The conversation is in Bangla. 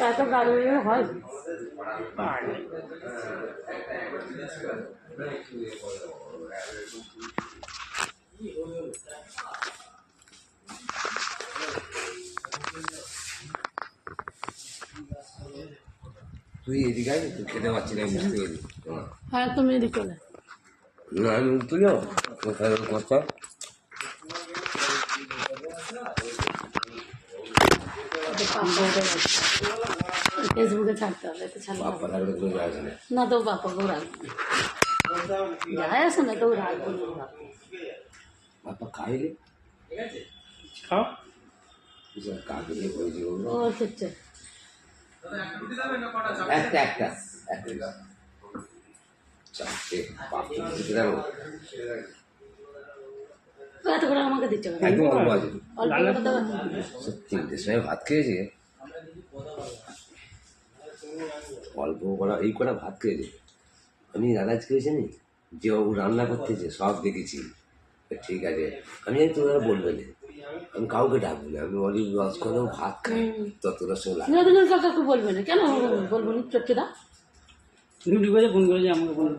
এত গাড়ি হয় তুই এদিকে আয়, তুই খেতে পারছি না বুঝতে পারি। হ্যাঁ তুমি এদিকে চলে না আমি তুলিও কোথায় কথা ফেসবুকে ছাড়তে হবে তো ছাড়তে বাপ্পা থাকলে কোনো যায় আসে না। না তো বাপাকেও রাখবো যায় আসে না তো রাখবো বাপ্পা খাইলে খাও কাকে করেছি ও খেচ্ছে একটা একটা একটা চারটে বাপ্পা দিতে পারবো এত করে আমাকে দিচ্ছে একদম অল্প আছে অল্প করে দেবে তিনটের সময় ভাত খেয়েছে অল্প করা এই কটা ভাত খেয়েছে আমি রানাজ খেয়েছি নি যে বাবু রান্না করতেছে সব দেখেছি ঠিক আছে আমি জানি তোরা বলবে না আমি কাউকে ডাকবো না আমি অনেক লস করেও ভাত খাই ততটার সঙ্গে লাগে বিনোদনের কাকাকে বলবে না কেন বলবো না চটকে দা রুটি করে ফোন করেছে আমাকে ফোন